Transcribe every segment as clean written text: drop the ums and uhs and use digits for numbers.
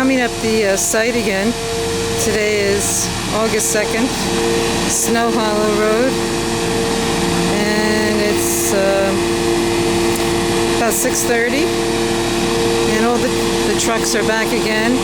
coming up the site again. Today is August 2nd, Snow Hollow Road, and it's about 6:30, and all the trucks are back again.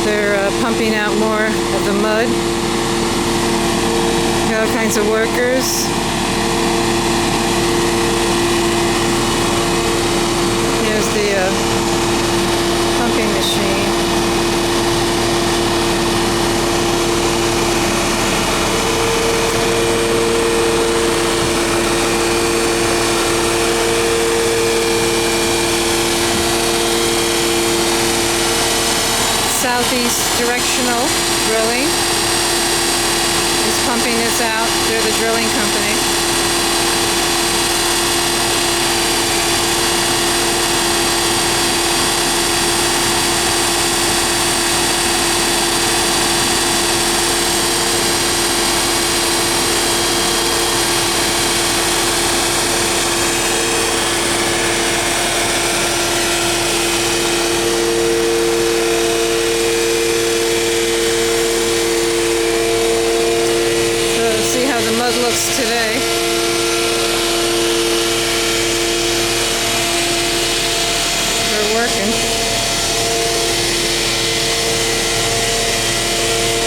They're pumping out more of the mud. Got all kinds of workers. Here's the pumping machine. Southeast directional drilling is pumping this out. They're the drilling company. Looks today. They're working.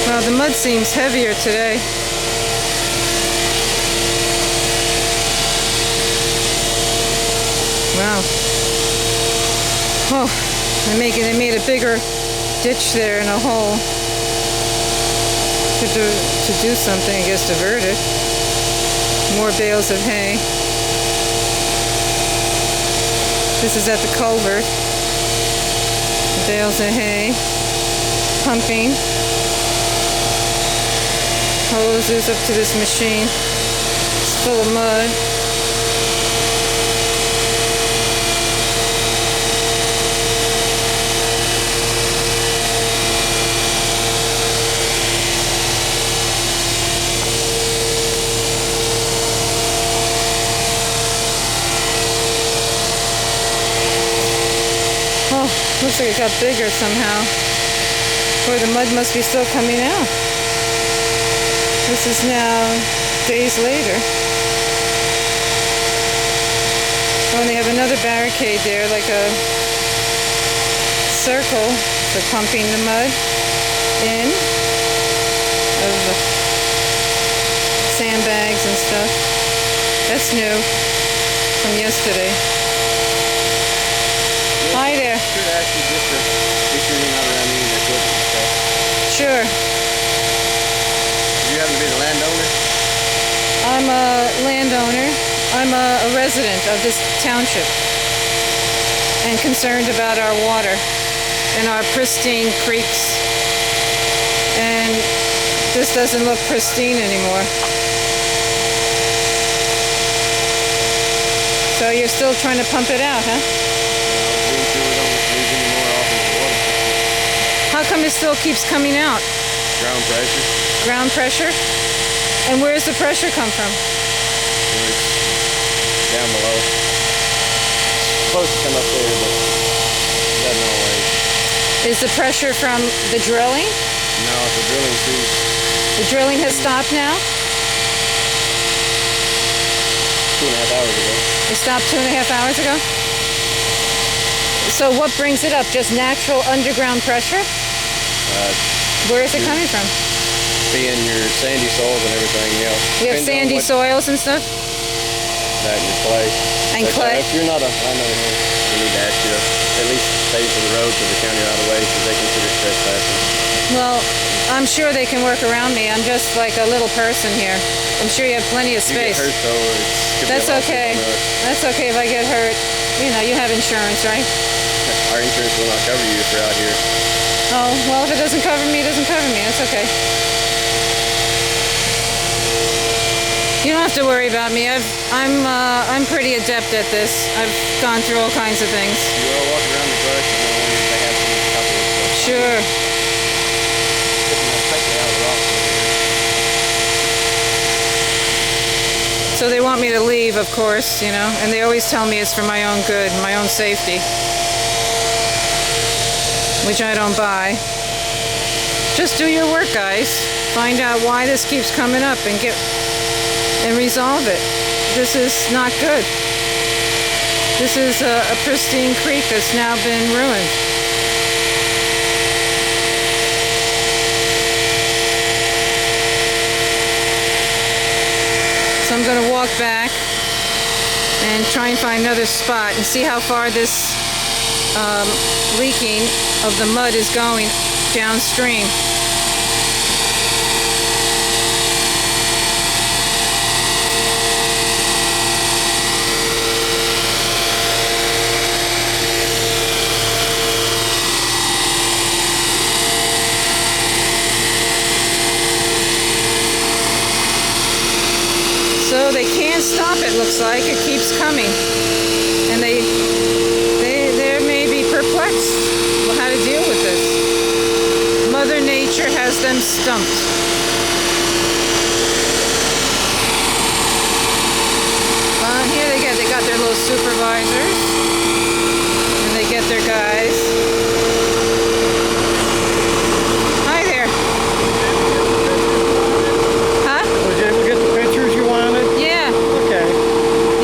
Well, the mud seems heavier today. Wow. Oh, they made a bigger ditch there in a hole to do something, I guess, divert it. More bales of hay. This is at the culvert. Bales of hay. Pumping. Hoses up to this machine. It's full of mud. Looks like it got bigger somehow. Boy, the mud must be still coming out. This is now days later. Oh, and they have another barricade there, like a circle for pumping the mud in of sandbags and stuff. That's new from yesterday. Hi there. Should ask you just to be sure you're not around any equipment and stuff. Sure. Do you happen to be the landowner? I'm a landowner. I'm a resident of this township and concerned about our water and our pristine creeks. And this doesn't look pristine anymore. So you're still trying to pump it out, huh? How come it still keeps coming out? Ground pressure. Ground pressure? And where does the pressure come from? It's down below. It's supposed to come up there, but it doesn't always. Is the pressure from the drilling? No, the drilling ceased. The drilling has stopped now? 2.5 hours ago. It stopped 2.5 hours ago? So what brings it up? Just natural underground pressure? Where is it coming from? Being your sandy soils and everything, yeah. You have sandy soils and stuff? That and your clay. And clay? If you're not a landowner, we need to ask you to at least pay for the road to the county right away because they consider it trespassing. Well, I'm sure they can work around me. I'm just like a little person here. I'm sure you have plenty of space. You get hurt though, That's okay. That's okay if I get hurt. You know, you have insurance, right? Our insurance will not cover you if you're out here. Oh, well, if it doesn't cover me, it doesn't cover me. That's okay. You don't have to worry about me. I'm pretty adept at this. I've gone through all kinds of things. You all walk around the brush and then they have some couple of stuff. Sure. So they want me to leave, of course, you know, and they always tell me it's for my own good, my own safety. which I don't buy. Just do your work, guys. Find out why this keeps coming up and resolve it. This is not good. This is a pristine creek that's now been ruined. So I'm going to walk back and try and find another spot and see how far this leaking of the mud is going downstream. So they can't stop it, looks like. It keeps coming. And they may be perplexed on how to deal with this. Mother Nature has them stumped. Here they got their little supervisors. And they get their guys. Hi there. Huh? Was you able to get the pictures you wanted? Yeah. Okay.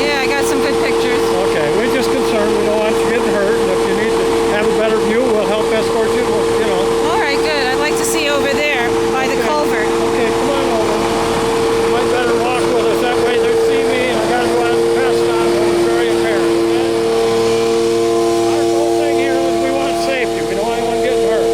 Yeah, I got some good pictures. Okay. We're just concerned. We don't want you getting hurt. And if you need to have a better view, we'll help escort you. You know. All right, good. I'd like to see over there by the culvert. Okay, come on over. You might better walk with us. That way they see me and I got to go out and pass it on when it's very apparent. Okay? Our whole thing here is we want safety. We don't want anyone getting hurt.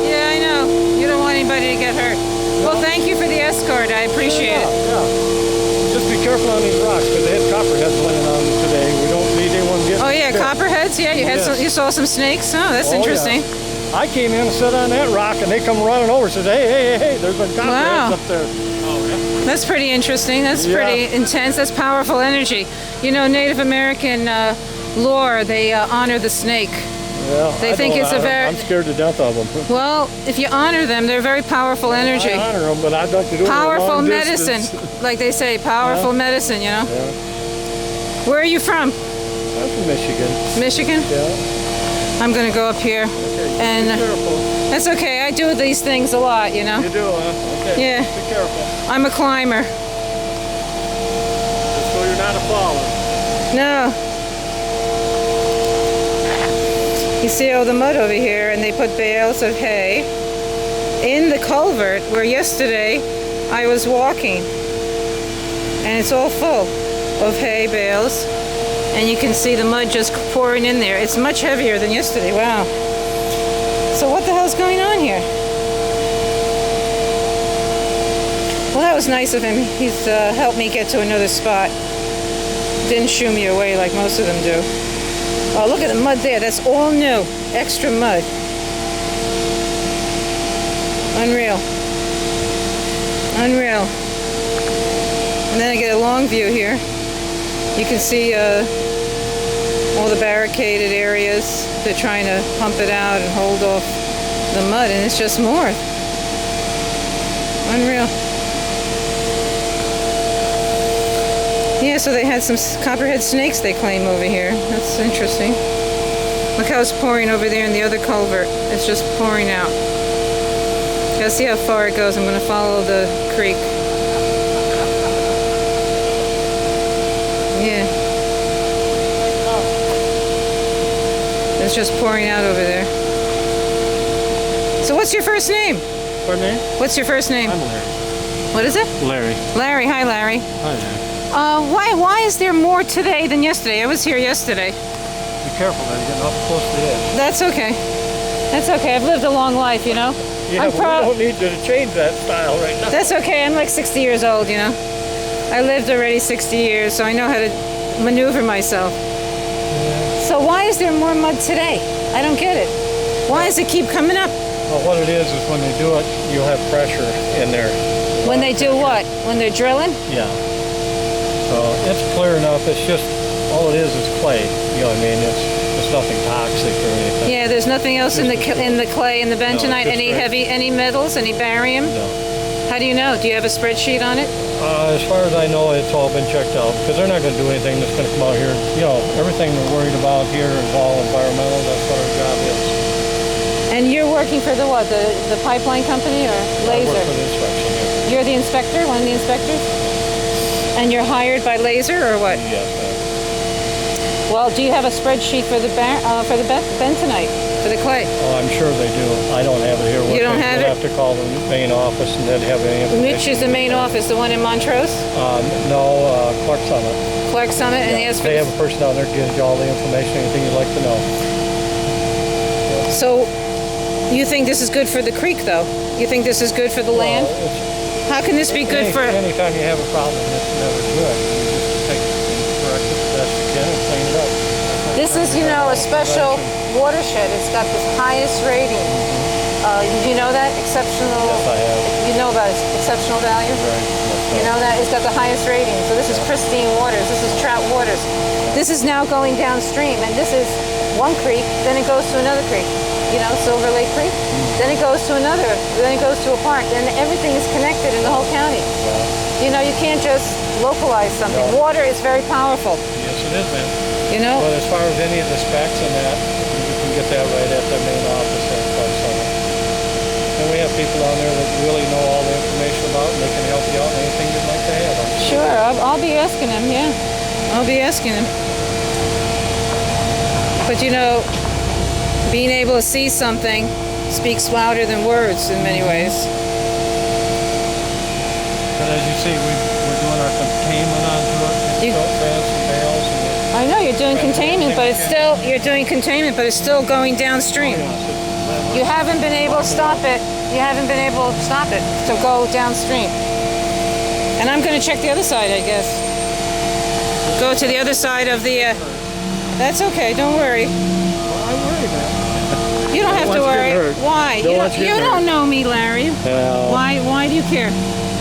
Yeah, I know. You don't want anybody to get hurt. Well, thank you for the escort. I appreciate it. Yeah. Just be careful on these rocks because they had copperheads laying on them today. We don't need anyone getting Oh yeah, hit. copperheads. Yeah, you saw some snakes. Oh, that's interesting. Yeah. I came in and sat on that rock, and they come running over and says, hey, there's been copperheads up there. Oh, yeah. That's pretty interesting. That's pretty intense. That's powerful energy. You know, Native American lore, they honor the snake. Yeah, They think it's a very... I'm scared to death of them. Well, if you honor them, they're very powerful energy. I honor them, but I'd like to do it Powerful long medicine. distance. Like they say, powerful medicine, you know? Yeah. Where are you from? I'm from Michigan. Michigan? Yeah. I'm going to go up here. Okay, And be careful. that's okay. I do these things a lot, you know? You do, huh? Okay. Yeah. Be careful. I'm a climber. Just so you're not a faller. No. You see all the mud over here, and they put bales of hay in the culvert where yesterday I was walking. And it's all full of hay bales. And you can see the mud just pouring in there. It's much heavier than yesterday. Wow. So what the hell's going on here? Well, that was nice of him. He's helped me get to another spot. Didn't shoo me away like most of them do. Oh, look at the mud there. That's all new. Extra mud. Unreal. Unreal. And then I get a long view here. You can see all the barricaded areas. They're trying to pump it out and hold off the mud, and it's just more. Unreal. Yeah, so they had some copperhead snakes, they claim, over here. That's interesting. Look how it's pouring over there in the other culvert. It's just pouring out. Gotta see how far it goes. I'm gonna follow the creek. Yeah. It's just pouring out over there. So what's your first name? Pardon me? What's your first name? I'm Larry. What is it? Larry. Larry. Hi, Larry. Hi there. Why is there more today than yesterday? I was here yesterday. Be careful, man. You're getting up close to the edge. That's okay. That's okay. I've lived a long life, you know. Yeah, we don't need to change that style right now. That's okay. I'm like 60 years old, you know. I lived already 60 years, so I know how to maneuver myself. So why is there more mud today? I don't get it. Why does it keep coming up? Well, what it is when they do it, you'll have pressure in there. When they do what? When they're drilling? Yeah. So it's clear enough. It's just, all it is clay. You know what I mean? It's nothing toxic or anything. Yeah, there's nothing else in the clay and the bentonite. just Any straight. any metals? Any barium? No. How do you know? Do you have a spreadsheet on it? As far as I know, it's all been checked out because they're not going to do anything that's going to come out here. You know, everything they're worried about here is all environmental. That's what our job is. And working for the what? The pipeline company or I Laser? work for the inspection here. You're the inspector, one of the inspectors? And you're hired by Laser or what? Yes, ma'am. Well, do you have a spreadsheet for the bentonite, for the clay? Oh, I'm sure they do. I don't have it here. You don't have it? We'll have to call the main office and they'd have any information. Which is the main office, the one in Montrose? No, Clark Summit. Clark Summit, and Yeah, ask for they have a person down there that gives you all the information, anything you'd like to know. So, you think this is good for the creek, though? You think this is good for the land? How can this be good for... Anytime you have a problem, it's never good. You just take it and correct it the best you can and clean it up. This is, you know, a special watershed. It's got the highest rating. Did you know that? Exceptional... Yes, I have. You know about its exceptional value? Right. You know that? It's got the highest rating. So this is pristine waters. This is trout waters. This is now going downstream, and this is one creek, then it goes to another creek. You know, Silver Lake Creek. Then it goes to another. Then it goes to a park. Then everything is connected in the whole county. You know, you can't just localize something. No. Water is very powerful. Yes, it is, man. You know? But as far as any of the specs and that, you can get that right at the main office there in Clark Summit. And we have people down there that really know all the information about it, and they can help you out in anything you'd like to have. Sure, I'll be asking him, yeah. I'll be asking him. But you know, being able to see something speaks louder than words in many ways. But as you see, we're doing our containment onto it. Silt fence and bales. And I know you're doing containment, but it's still, you're doing containment, but it's still going downstream. You haven't been able to stop it. You haven't been able to stop it to go downstream. And I'm going to check the other side, I guess. Go to the other side of the... That's okay, don't worry. I worry, man. You don't have to worry. Why? You don't know me, Larry. Why do you care?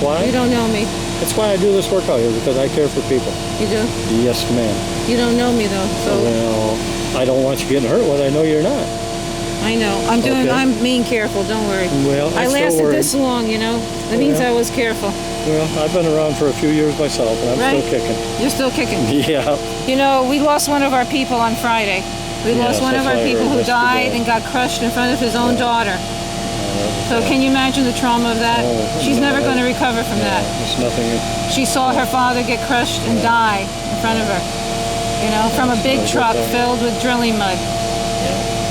Why? You don't know me. That's why I do this work out here, because I care for people. You do? Yes, ma'am. You don't know me though, so Well, I don't want you getting hurt when I know you're not. I know. I'm Okay. I'm being careful, don't worry. Well, I I'm still lasted worried. this long, you know. That means I was careful. Well, I've been around for a few years myself, and I'm Right. still kicking. You're still kicking. Yeah. You know, we lost one of our people on Friday. We lost Yes, one of that's our what I people heard who died yesterday. and got crushed in front of his own daughter. So can you imagine the trauma of that? Oh, She's no, never going to recover from that. It's nothing. She saw her father get crushed and die in front of her. You know, from a big not a good truck thing. filled with drilling mud.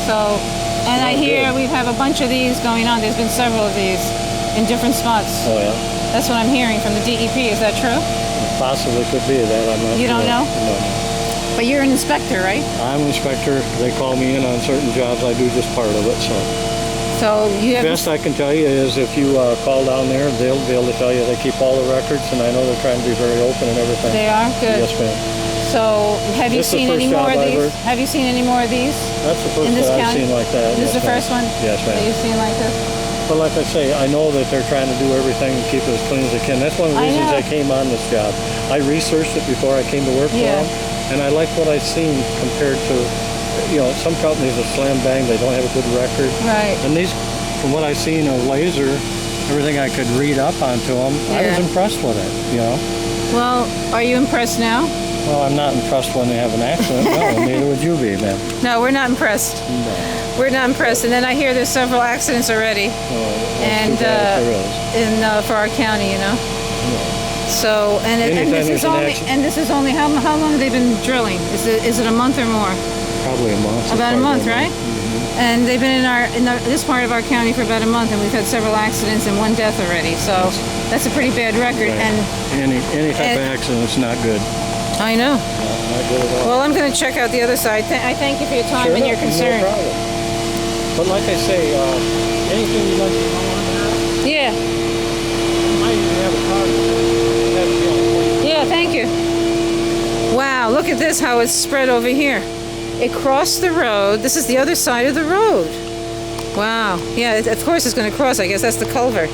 So, and I not hear good. we have a bunch of these going on. There's been several of these in different spots. Oh, yeah. That's what I'm hearing from the DEP. Is that true? Possibly could be that. I'm not You don't sure. know? No. But you're an inspector, right? I'm an inspector. They call me in on certain jobs. I do just part of it. So So you have. best I can tell you is if you call down there, they'll be able to tell you they keep all the records, and I know they're trying to be very open and everything. They are good. Yes, ma'am. So have you This is the seen any first more job of I've these? heard. Have you seen any more of these That's the first in this that I've county? seen like that. This is Yes, the ma'am. first one Yes, that ma'am. you've seen like this. But like I say, I know that they're trying to do everything to keep it as clean as they can. That's one of the I reasons know. I came on this job. I researched it before I came to work Yeah. for them, and I like what I've seen compared to, you know, some companies are slam bang, they don't have a good record. Right. And these, from what I've seen of Laser, everything I could read up onto them, I was Yeah. impressed with it, you know. Well, are you impressed now? Well, I'm not impressed when they have an accident. No, neither would you be, ma'am. No, we're not impressed. No. We're not impressed. And then I hear there's several accidents already And there is. for our county, you know. So and Anytime this there's is an only accident- this is only how long have they been drilling? Is it a month or more? Probably a month. About a month, right? Mm-hmm. And they've been in this part of our county for about a month, and we've had several accidents and one death already. So that's a pretty bad record. Right. And Any type and- of accident's not good. I know. Not good at all. Well, I'm going to check out the other side. I thank you for your time Sure and your enough, concern. No problem. But like I say, anything you'd like to know on there, Yeah. you might even have a card. That's the only point. Yeah, thank you. Wow, look at this, how it's spread over here. It crossed the road. This is the other side of the road. Wow. Yeah, of course it's going to cross. I guess that's the culvert.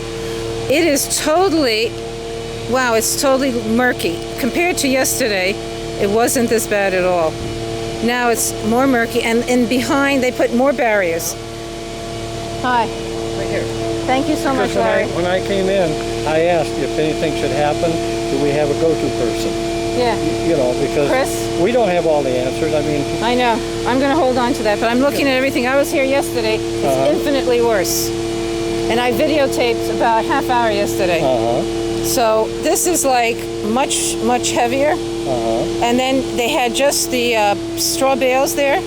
It is totally, wow, it's totally murky. Compared to yesterday, it wasn't this bad at all. Now it's more murky, and in behind they put more barriers. Hi. Right here. Thank you so much, Because Larry. when I came in, I asked if anything should happen, do we have a go-to person? Yeah. You know, because Chris? we don't have all the answers. I mean, I know. I'm going to hold on to that, but I'm looking at everything. I was here yesterday. It's infinitely worse. And I videotaped about a half hour yesterday. So this is like much, much heavier. And then they had just the straw bales there.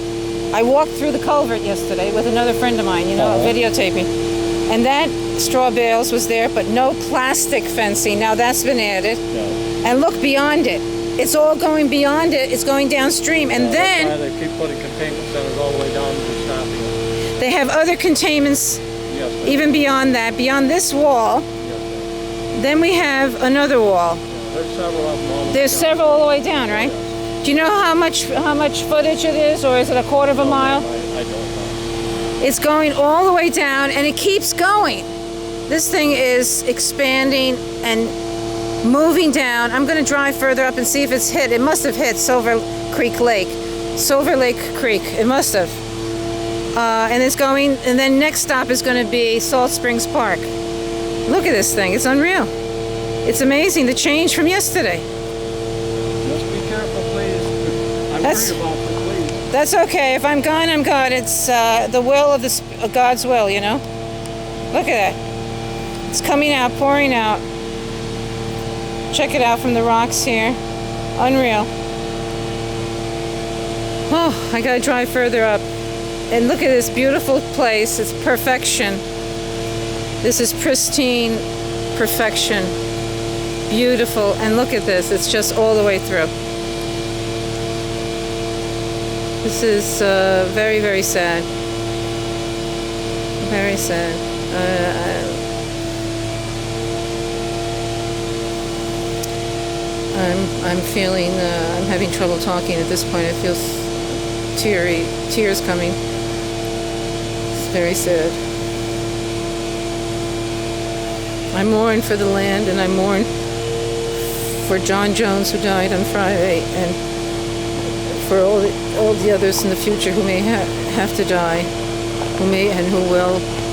I walked through the culvert yesterday with another friend of mine, you know, videotaping. And that straw bales was there, but no plastic fencing. Now that's been added. And look beyond it. It's all going beyond it. It's going downstream. And then that's why they keep putting containment centers all the way down to stopping it. they have other containments Yes, even beyond that, beyond this wall. yes, Then we have another wall. there's several of them all the way There's down. several all the way down, right? Do you know how much footage it is, or is it a quarter of a mile? I don't know. It's going all the way down, and it keeps going. This thing is expanding and moving down. I'm going to drive further up and see if it's hit. It must have hit Silver Lake Creek. It must have. And it's going, and then next stop is going to be Salt Springs Park. Look at this thing. It's unreal. It's amazing, the change from yesterday. Just be careful, please. I That's- worry about you, please. That's okay. If I'm gone, I'm gone. It's the will of God's will, you know? Look at that. It's coming out, pouring out. Check it out from the rocks here. Unreal. Oh, I gotta drive further up. And look at this beautiful place. It's perfection. This is pristine perfection. Beautiful. And look at this. It's just all the way through. This is very, very sad. Very sad. I'm feeling, I'm having trouble talking at this point. I feel tears coming. It's very sad. I mourn for the land, and I mourn for John Jones, who died on Friday, and for all the others in the future who may have to die, who will.